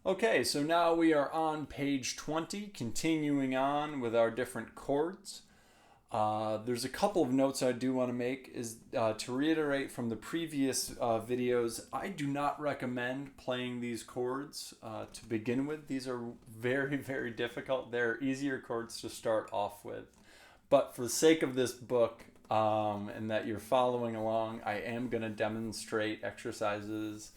Okay, so now we are on page 20, continuing on with our different chords. There's a couple of notes I do want to make is to reiterate from the previous videos, I do not recommend playing these chords to begin with. These are very, very difficult. They're easier chords to start off with. But for the sake of this book and that you're following along, I am going to demonstrate exercises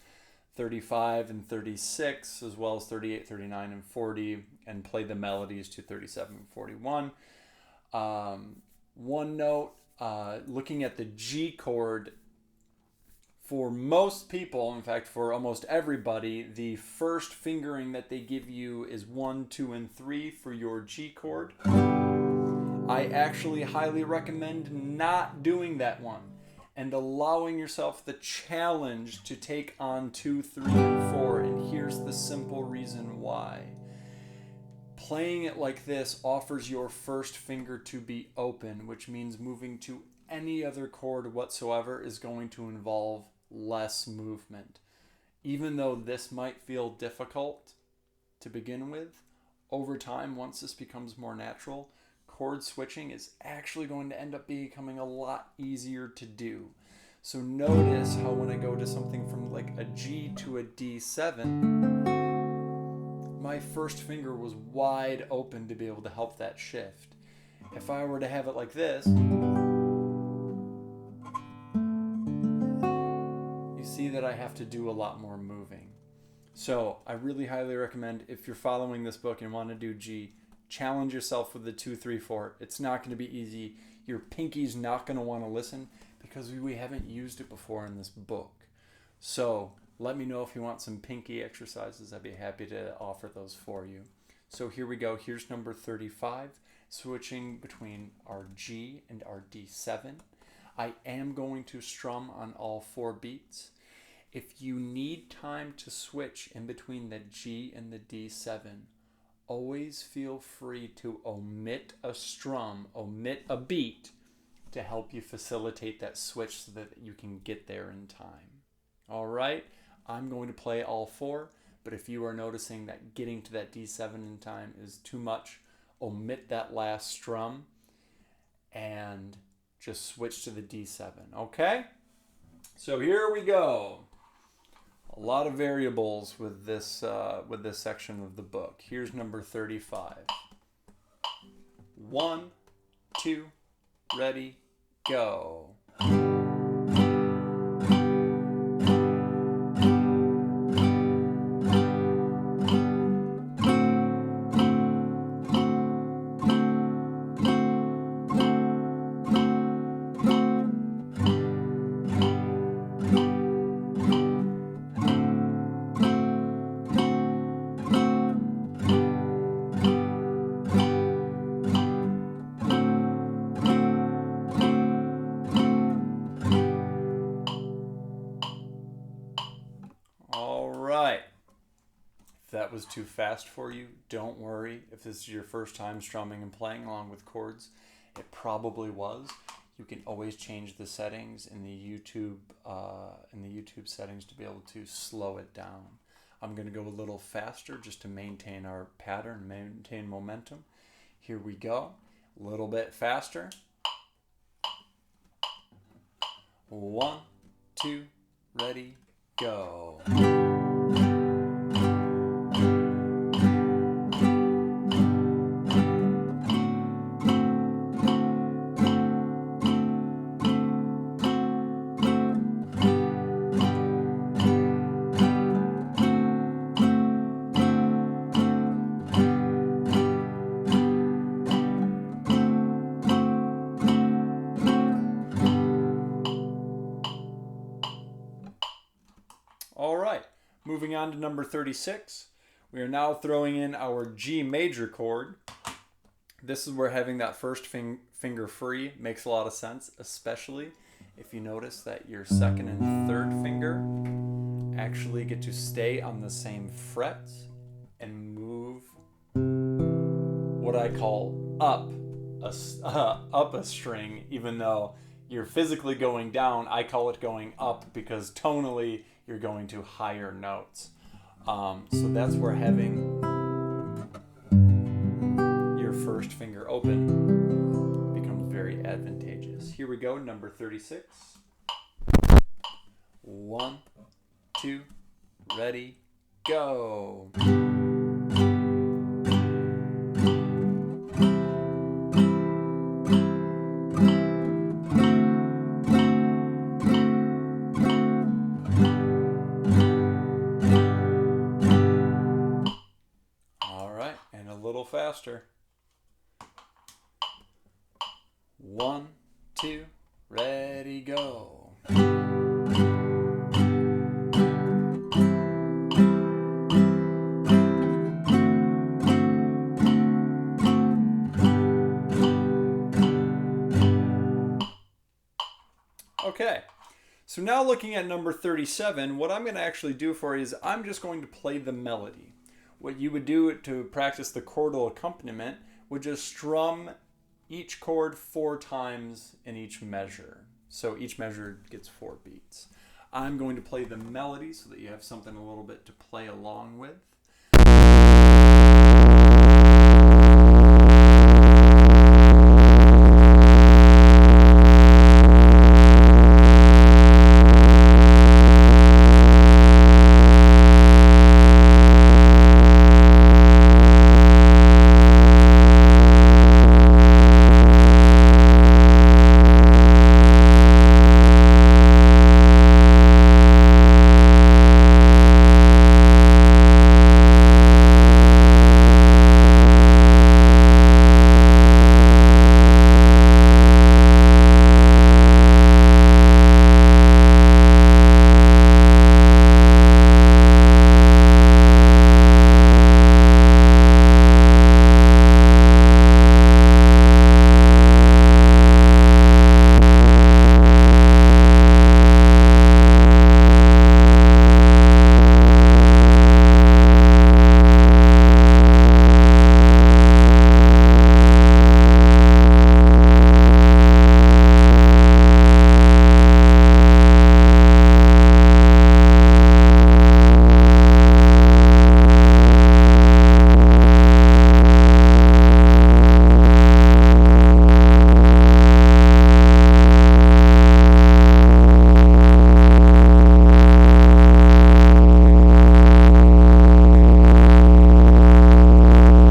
35 and 36, as well as 38, 39, and 40, and play the melodies to 37 and 41. One note, looking at the G chord, for most people, in fact for almost everybody, the first fingering that they give you is 1, 2, and 3 for your G chord. I actually highly recommend not doing that one and allowing yourself the challenge to take on 2, 3, and 4. And here's the simple reason why. Playing it like this offers your first finger to be open, which means moving to any other chord whatsoever is going to involve less movement. Even though this might feel difficult to begin with, over time, once this becomes more natural, chord switching is actually going to end up becoming a lot easier to do. So notice how when I go to something from like a G to a D7, my first finger was wide open to be able to help that shift. If I were to have it like this, you see that I have to do a lot more moving. So I really highly recommend, if you're following this book and want to do G, challenge yourself with the 2, 3, 4. It's not going to be easy. Your pinky's not going to want to listen because we haven't used it before in this book. So let me know if you want some pinky exercises. I'd be happy to offer those for you. So here we go. Here's number 35, switching between our G and our D7. I am going to strum on all 4 beats. If you need time to switch in between the G and the D7, always feel free to omit a strum, omit a beat to help you facilitate that switch so that you can get there in time. All right, I'm going to play all 4, but if you are noticing that getting to that D7 in time is too much, omit that last strum and just switch to the D7, okay? So here we go. A lot of variables with this section of the book. Here's number 35. 1, 2, ready, go. All right. If that was too fast for you, don't worry. If this is your first time strumming and playing along with chords, it probably was. You can always change the settings in the YouTube settings to be able to slow it down. I'm going to go a little faster just to maintain our pattern, maintain momentum. Here we go. A little bit faster. 1, 2, ready, go. All right, moving on to number 36. We are now throwing in our G major chord. This is where having that first finger free makes a lot of sense, especially if you notice that your second and third finger actually get to stay on the same fret and move what I call up a string, even though you're physically going down. I call it going up because tonally you're going to higher notes. So that's where having your first finger open becomes very advantageous. Here we go, number 36. 1, 2, ready, go. Faster. 1, 2, ready, go. Okay, so now looking at number 37, what I'm going to actually do for you is I'm just going to play the melody. What you would do to practice the chordal accompaniment would just strum each chord 4 times in each measure. So each measure gets 4 beats. I'm going to play the melody so that you have something a little bit to play along with.